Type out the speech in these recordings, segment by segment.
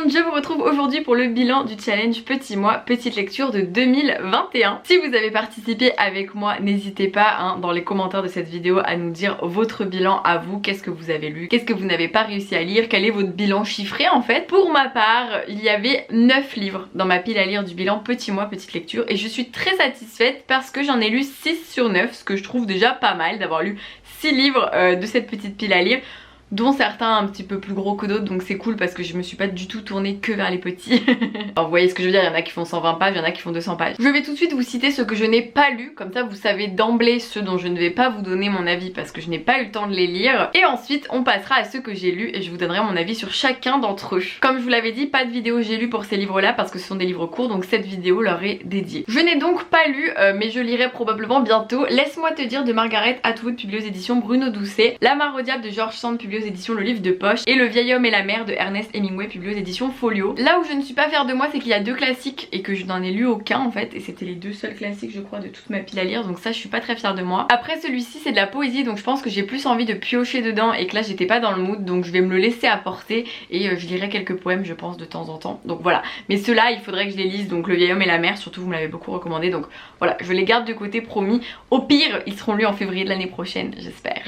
monde, je vous retrouve aujourd'hui pour le bilan du challenge Petit Mois, Petite Lecture de 2021. Si vous avez participé avec moi, n'hésitez pas dans les commentaires de cette vidéo à nous dire votre bilan à vous, qu'est-ce que vous avez lu, qu'est-ce que vous n'avez pas réussi à lire, quel est votre bilan chiffré en fait. Pour ma part, il y avait 9 livres dans ma pile à lire du bilan Petit Mois, Petite Lecture et je suis très satisfaite parce que j'en ai lu 6 sur 9, ce que je trouve déjà pas mal d'avoir lu 6 livres de cette petite pile à lire, dont certains un petit peu plus gros que d'autres, donc c'est cool parce que je me suis pas du tout tournée que vers les petits. Alors vous voyez ce que je veux dire, il y en a qui font 120 pages, il y en a qui font 200 pages. Je vais tout de suite vous citer ce que je n'ai pas lu, comme ça vous savez d'emblée ceux dont je ne vais pas vous donner mon avis parce que je n'ai pas eu le temps de les lire. Et ensuite on passera à ceux que j'ai lus et je vous donnerai mon avis sur chacun d'entre eux. Comme je vous l'avais dit, pas de vidéo j'ai lu pour ces livres là parce que ce sont des livres courts, donc cette vidéo leur est dédiée. Je n'ai donc pas lu, mais je lirai probablement bientôt Laisse-moi te dire de Margaret Atwood, publiée aux éditions Bruno Doucet, La Mare au diable de George Sand, publiée aux éditions Le Livre de Poche, et Le vieil homme et la mer de Ernest Hemingway, publié aux éditions Folio. Là où je ne suis pas fière de moi, c'est qu'il y a 2 classiques et que je n'en ai lu aucun en fait, et c'était les 2 seuls classiques je crois de toute ma pile à lire, donc ça je suis pas très fière de moi. Après celui-ci c'est de la poésie, donc je pense que j'ai plus envie de piocher dedans et que là j'étais pas dans le mood, donc je vais me le laisser apporter et je lirai quelques poèmes je pense de temps en temps, donc voilà. Mais ceux-là il faudrait que je les lise, donc Le vieil homme et la mer surtout, vous me l'avez beaucoup recommandé, donc voilà, je les garde de côté, promis. Au pire ils seront lus en février de l'année prochaine, j'espère.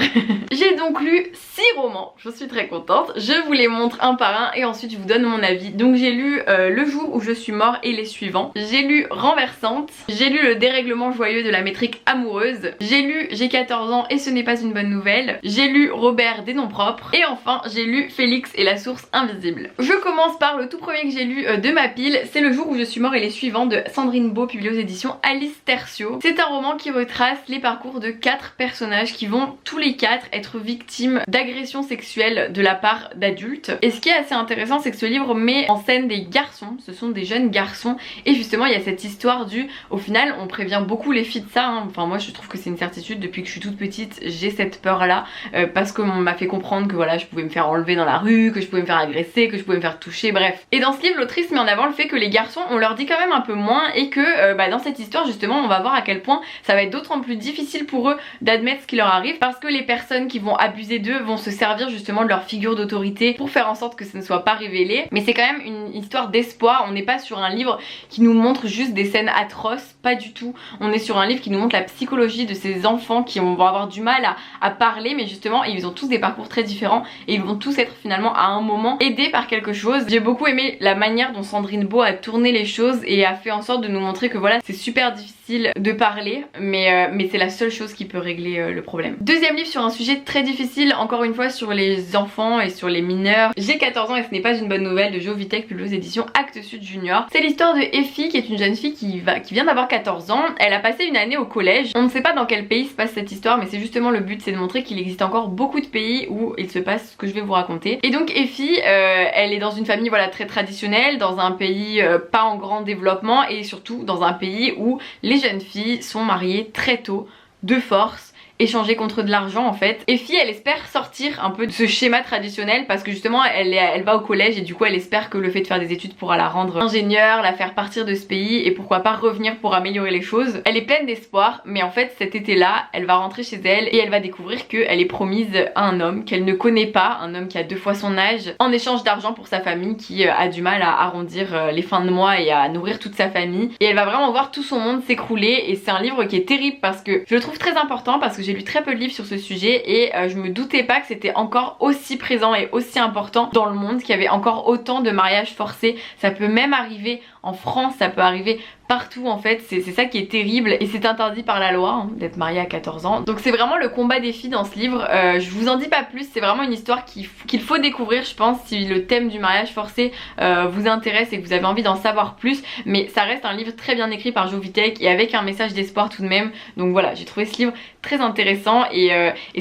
J'ai donc lu 6 romans, je suis très contente. Je vous les montre un par un et ensuite je vous donne mon avis. Donc j'ai lu Le jour où je suis mort et les suivants. J'ai lu Renversante. J'ai lu Le dérèglement joyeux de la métrique amoureuse. J'ai lu J'ai 14 ans et ce n'est pas une bonne nouvelle. J'ai lu Robert des noms propres. Et enfin j'ai lu Félix et la source invisible. Je commence par le tout premier que j'ai lu de ma pile. C'est Le jour où je suis mort et les suivants de Sandrine Beau, publié aux éditions Alice Tertio. C'est un roman qui retrace les parcours de 4 personnages qui vont tous les 4 être victimes d'agressions sexuelles de la part d'adultes. Et ce qui est assez intéressant, c'est que ce livre met en scène des garçons, ce sont des jeunes garçons, et justement il y a cette histoire au final on prévient beaucoup les filles de ça, enfin moi je trouve que c'est une certitude, depuis que je suis toute petite j'ai cette peur là, parce qu'on m'a fait comprendre que voilà je pouvais me faire enlever dans la rue, que je pouvais me faire agresser, que je pouvais me faire toucher, bref. Et dans ce livre l'autrice met en avant le fait que les garçons on leur dit quand même un peu moins et que dans cette histoire justement on va voir à quel point ça va être d'autant plus difficile pour eux d'admettre ce qui leur arrive, parce que les personnes qui vont abuser d'eux vont se servir justement de leur figure d'autorité pour faire en sorte que ça ne soit pas révélé. Mais c'est quand même une histoire d'espoir, on n'est pas sur un livre qui nous montre juste des scènes atroces, pas du tout. On est sur un livre qui nous montre la psychologie de ces enfants qui vont avoir du mal à parler, mais justement ils ont tous des parcours très différents et ils vont tous être finalement à un moment aidés par quelque chose. J'ai beaucoup aimé la manière dont Sandrine Beau a tourné les choses et a fait en sorte de nous montrer que voilà c'est super difficile de parler, mais c'est la seule chose qui peut régler le problème. Deuxième livre sur un sujet très difficile, encore une fois sur les enfants et sur les mineurs. J'ai 14 ans et ce n'est pas une bonne nouvelle de Jo Vitek, publié aux éditions Actes Sud Junior. C'est l'histoire de Effie qui est une jeune fille qui vient d'avoir 14 ans. Elle a passé une année au collège. On ne sait pas dans quel pays se passe cette histoire, mais c'est justement le but, c'est de montrer qu'il existe encore beaucoup de pays où il se passe ce que je vais vous raconter. Et donc Effie, elle est dans une famille voilà très traditionnelle, dans un pays pas en grand développement et surtout dans un pays où les jeunes filles sont mariées très tôt, de force, échanger contre de l'argent en fait. Effie elle espère sortir un peu de ce schéma traditionnel parce que justement elle va au collège et du coup elle espère que le fait de faire des études pourra la rendre ingénieure, la faire partir de ce pays et pourquoi pas revenir pour améliorer les choses. Elle est pleine d'espoir, mais en fait cet été là elle va rentrer chez elle et elle va découvrir qu'elle est promise à un homme qu'elle ne connaît pas, un homme qui a 2 fois son âge, en échange d'argent pour sa famille, qui a du mal à arrondir les fins de mois et à nourrir toute sa famille, et elle va vraiment voir tout son monde s'écrouler. Et c'est un livre qui est terrible parce que je le trouve très important, parce que j'ai lu très peu de livres sur ce sujet et je me doutais pas que c'était encore aussi présent et aussi important dans le monde, qu'il y avait encore autant de mariages forcés. Ça peut même arriver en France, ça peut arriver partout en fait, c'est ça qui est terrible et c'est interdit par la loi d'être marié à 14 ans. Donc c'est vraiment le combat des filles dans ce livre, je vous en dis pas plus, c'est vraiment une histoire qu'il faut découvrir je pense si le thème du mariage forcé vous intéresse et que vous avez envie d'en savoir plus, mais ça reste un livre très bien écrit par Jo Vitek et avec un message d'espoir tout de même. Donc voilà, j'ai trouvé ce livre très intéressant et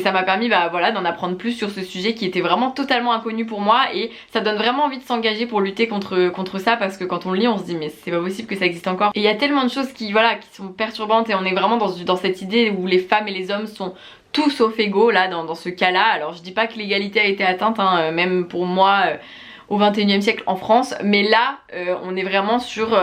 ça m'a permis voilà, d'en apprendre plus sur ce sujet qui était vraiment totalement inconnu pour moi, et ça donne vraiment envie de s'engager pour lutter contre ça, parce que quand on le lit on se dit mais c'est pas possible que ça existe encore. Et il y a tellement de choses qui sont perturbantes et on est vraiment dans cette idée où les femmes et les hommes sont tout sauf égaux là dans ce cas là. Alors je dis pas que l'égalité a été atteinte même pour moi au 21e siècle en France, mais là on est vraiment sur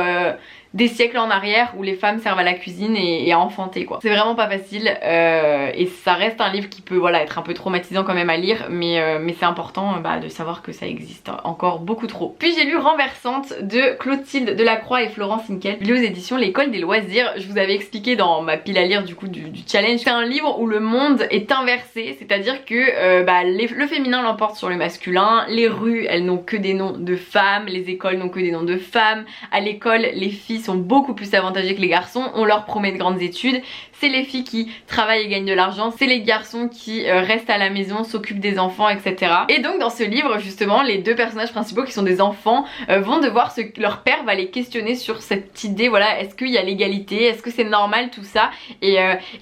des siècles en arrière où les femmes servent à la cuisine et à enfanter quoi. C'est vraiment pas facile et ça reste un livre qui peut voilà être un peu traumatisant quand même à lire, mais c'est important de savoir que ça existe encore beaucoup trop. Puis j'ai lu Renversante de Clotilde Delacroix et Florence Hinkel, lu aux éditions L'École des Loisirs. Je vous avais expliqué dans ma pile à lire du coup du challenge, c'est un livre où le monde est inversé, c'est-à-dire que le féminin l'emporte sur le masculin, les rues elles n'ont que des noms de femmes, les écoles n'ont que des noms de femmes, à l'école les filles sont beaucoup plus avantagées que les garçons, on leur promet de grandes études, c'est les filles qui travaillent et gagnent de l'argent, c'est les garçons qui restent à la maison, s'occupent des enfants, etc. Et donc dans ce livre justement les deux personnages principaux qui sont des enfants vont devoir leur père va les questionner sur cette idée, voilà, est-ce qu'il y a l'égalité, est-ce que c'est normal tout ça, et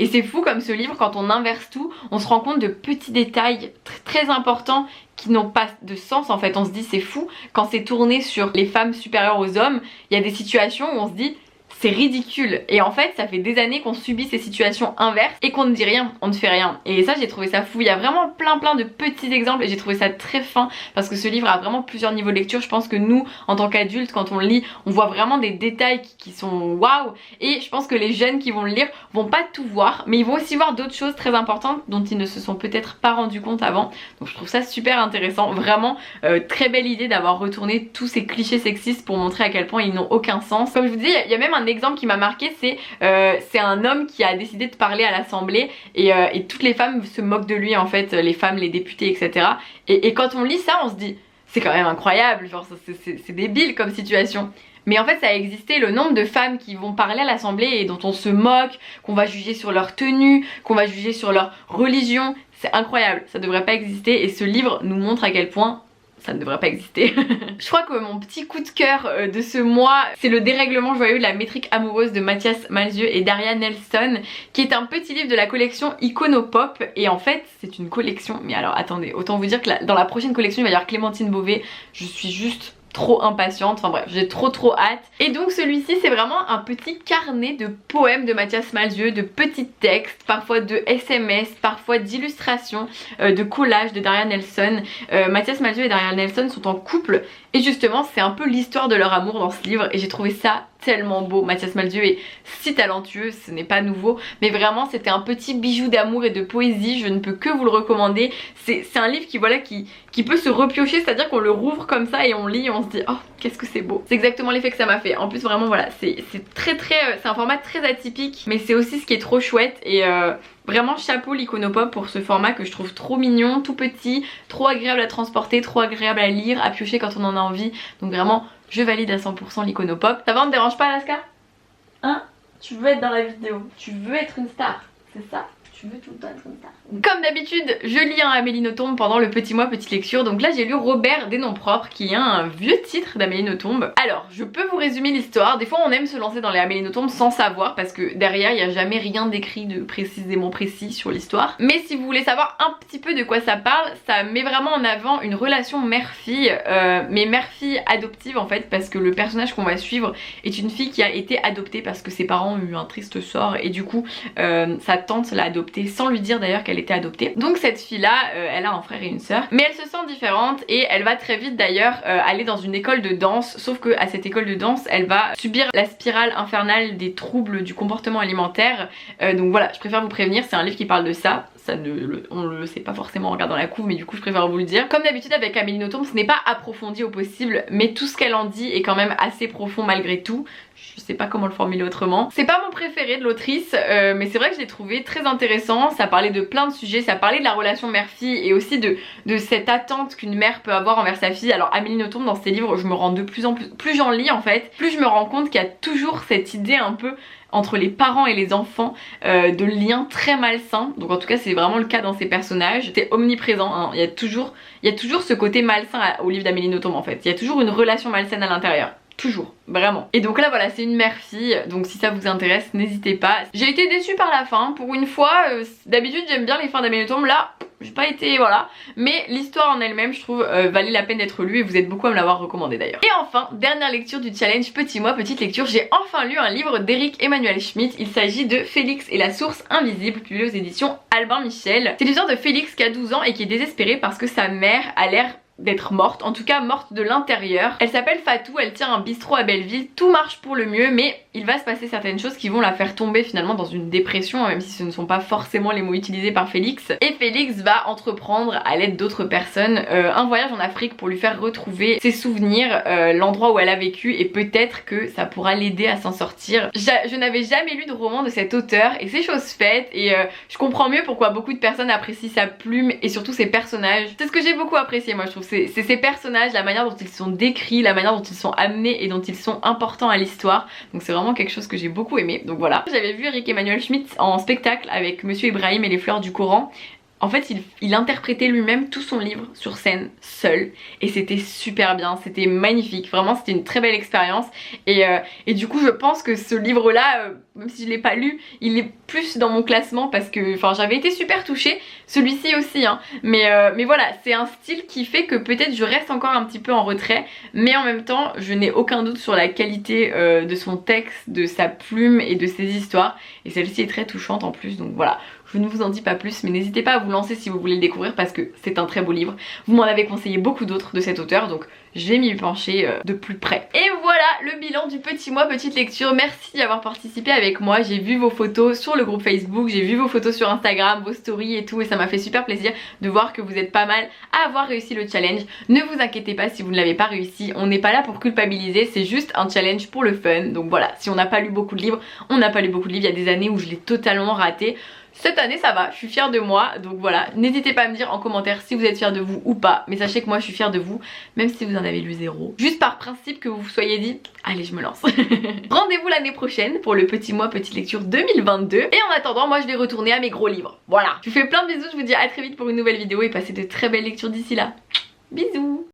c'est fou comme ce livre quand on inverse tout, on se rend compte de petits détails très importants qui n'ont pas de sens en fait. On se dit c'est fou quand c'est tourné sur les femmes supérieures aux hommes, il y a des situations où on se dit c'est ridicule, et en fait ça fait des années qu'on subit ces situations inverses et qu'on ne dit rien, on ne fait rien, et ça j'ai trouvé ça fou. Il y a vraiment plein de petits exemples et j'ai trouvé ça très fin parce que ce livre a vraiment plusieurs niveaux de lecture. Je pense que nous en tant qu'adultes quand on le lit on voit vraiment des détails qui sont waouh, et je pense que les jeunes qui vont le lire vont pas tout voir mais ils vont aussi voir d'autres choses très importantes dont ils ne se sont peut-être pas rendus compte avant, donc je trouve ça super intéressant, vraiment très belle idée d'avoir retourné tous ces clichés sexistes pour montrer à quel point ils n'ont aucun sens. Comme je vous dis, il y a même un exemple qui m'a marqué, c'est un homme qui a décidé de parler à l'Assemblée et toutes les femmes se moquent de lui en fait, les femmes, les députés, etc. Et quand on lit ça on se dit c'est quand même incroyable, genre c'est débile comme situation. Mais en fait ça a existé, le nombre de femmes qui vont parler à l'Assemblée et dont on se moque, qu'on va juger sur leur tenue, qu'on va juger sur leur religion, c'est incroyable, ça devrait pas exister, et ce livre nous montre à quel point ça ne devrait pas exister. Je crois que mon petit coup de cœur de ce mois, c'est Le dérèglement joyeux de la métrique amoureuse de Mathias Malzieu et Daria Nelson, qui est un petit livre de la collection Iconopop, et en fait c'est une collection, mais alors attendez, autant vous dire que dans la prochaine collection il va y avoir Clémentine Beauvais, je suis juste trop impatiente, enfin bref j'ai trop hâte. Et donc celui-ci c'est vraiment un petit carnet de poèmes de Mathias Malzieu, de petits textes, parfois de SMS, parfois d'illustrations, de collages de Daria Nelson. Mathias Malzieu et Daria Nelson sont en couple et justement c'est un peu l'histoire de leur amour dans ce livre et j'ai trouvé ça tellement beau. Mathias Malzieu est si talentueux, ce n'est pas nouveau, mais vraiment c'était un petit bijou d'amour et de poésie, je ne peux que vous le recommander. C'est un livre qui voilà qui peut se repiocher, c'est à dire qu'on le rouvre comme ça et on lit et on se dit oh qu'est-ce que c'est beau. C'est exactement l'effet que ça m'a fait. En plus vraiment voilà c'est c'est un format très atypique, mais c'est aussi ce qui est trop chouette, et vraiment chapeau l'Iconopop pour ce format que je trouve trop mignon, tout petit, trop agréable à transporter, trop agréable à lire, à piocher quand on en a envie, donc vraiment je valide à 100% l'Iconopop. Ça va, on te dérange pas Alaska? Hein? Tu veux être dans la vidéo, tu veux être une star, c'est ça? Tu veux tout le temps être une star. Comme d'habitude, je lis un Amélie Nothomb pendant le petit mois petite lecture. Donc là j'ai lu Robert des noms propres, qui est un vieux titre d'Amélie Nothomb. Alors je peux vous résumer l'histoire. Des fois on aime se lancer dans les Amélie Nothomb sans savoir, parce que derrière il n'y a jamais rien d'écrit de précisément précis sur l'histoire. Mais si vous voulez savoir un petit peu de quoi ça parle, ça met vraiment en avant une relation mère-fille, mais mère-fille adoptive en fait, parce que le personnage qu'on va suivre est une fille qui a été adoptée parce que ses parents ont eu un triste sort, et du coup sa tante l'a adoptée sans lui dire d'ailleurs qu'elle était adoptée. Donc cette fille là elle a un frère et une sœur, mais elle se sent différente et elle va très vite d'ailleurs aller dans une école de danse, sauf que à cette école de danse elle va subir la spirale infernale des troubles du comportement alimentaire. Donc voilà, je préfère vous prévenir, c'est un livre qui parle de ça. On le sait pas forcément en regardant la couve, mais du coup je préfère vous le dire. Comme d'habitude avec Amélie Nothomb, ce n'est pas approfondi au possible, mais tout ce qu'elle en dit est quand même assez profond malgré tout. Je sais pas comment le formuler autrement. C'est pas mon préféré de l'autrice, mais c'est vrai que je l'ai trouvé très intéressant. Ça parlait de plein de sujets, ça parlait de la relation mère-fille et aussi de cette attente qu'une mère peut avoir envers sa fille. Alors Amélie Nothomb dans ses livres, je me rends de plus en plus j'en lis en fait, plus je me rends compte qu'il y a toujours cette idée un peu entre les parents et les enfants, de liens très malsains. Donc en tout cas c'est vraiment le cas dans ces personnages. C'est omniprésent, hein. Il y a toujours ce côté malsain au livre d'Amélie Nothomb en fait. Il y a toujours une relation malsaine à l'intérieur. Toujours, vraiment. Et donc là voilà, c'est une mère-fille, donc si ça vous intéresse n'hésitez pas. J'ai été déçue par la fin pour une fois. D'habitude j'aime bien les fins d'Amélie Nothomb, là j'ai pas été voilà, mais l'histoire en elle-même je trouve valait la peine d'être lue, et vous êtes beaucoup à me l'avoir recommandé d'ailleurs. Et enfin, dernière lecture du challenge petit mois petite lecture, j'ai enfin lu un livre d'Éric Emmanuel Schmitt. Il s'agit de Félix et la source invisible, publié aux éditions Albin Michel. C'est l'histoire de Félix qui a 12 ans et qui est désespéré parce que sa mère a l'air d'être morte, en tout cas morte de l'intérieur. Elle s'appelle Fatou, elle tient un bistrot à Belleville, tout marche pour le mieux, mais il va se passer certaines choses qui vont la faire tomber finalement dans une dépression, même si ce ne sont pas forcément les mots utilisés par Félix. Et Félix va entreprendre à l'aide d'autres personnes un voyage en Afrique pour lui faire retrouver ses souvenirs, l'endroit où elle a vécu, et peut-être que ça pourra l'aider à s'en sortir. Je n'avais jamais lu de roman de cet auteur et c'est chose faite, et je comprends mieux pourquoi beaucoup de personnes apprécient sa plume et surtout ses personnages. C'est ce que j'ai beaucoup apprécié moi, je trouve, c'est ces personnages, la manière dont ils sont décrits, la manière dont ils sont amenés et dont ils sont importants à l'histoire. Donc c'est vraiment quelque chose que j'ai beaucoup aimé, donc voilà. J'avais vu Eric Emmanuel Schmitt en spectacle avec Monsieur Ibrahim et les fleurs du Coran. En fait, il interprétait lui-même tout son livre sur scène, seul, et c'était super bien, c'était magnifique, vraiment c'était une très belle expérience, et du coup je pense que ce livre-là, même si je l'ai pas lu, il est plus dans mon classement parce que j'avais été super touchée, celui-ci aussi, hein, mais voilà, c'est un style qui fait que peut-être je reste encore un petit peu en retrait, mais en même temps je n'ai aucun doute sur la qualité de son texte, de sa plume et de ses histoires, et celle-ci est très touchante en plus, donc voilà. Je ne vous en dis pas plus, mais n'hésitez pas à vous lancer si vous voulez le découvrir parce que c'est un très beau livre. Vous m'en avez conseillé beaucoup d'autres de cet auteur, donc je vais m'y pencher de plus près. Et voilà le bilan du petit mois, petite lecture. Merci d'avoir participé avec moi. J'ai vu vos photos sur le groupe Facebook, j'ai vu vos photos sur Instagram, vos stories et tout, et ça m'a fait super plaisir de voir que vous êtes pas mal à avoir réussi le challenge. Ne vous inquiétez pas si vous ne l'avez pas réussi, on n'est pas là pour culpabiliser, c'est juste un challenge pour le fun. Donc voilà, si on n'a pas lu beaucoup de livres, on n'a pas lu beaucoup de livres. Il y a des années où je l'ai totalement raté. Cette année ça va, je suis fière de moi, donc voilà, n'hésitez pas à me dire en commentaire si vous êtes fière de vous ou pas, mais sachez que moi je suis fière de vous, même si vous en avez lu 0. Juste par principe que vous vous soyez dit, allez je me lance. Rendez-vous l'année prochaine pour le petit mois petite lecture 2022, et en attendant moi je vais retourner à mes gros livres, voilà. Je vous fais plein de bisous, je vous dis à très vite pour une nouvelle vidéo et passez de très belles lectures d'ici là. Bisous.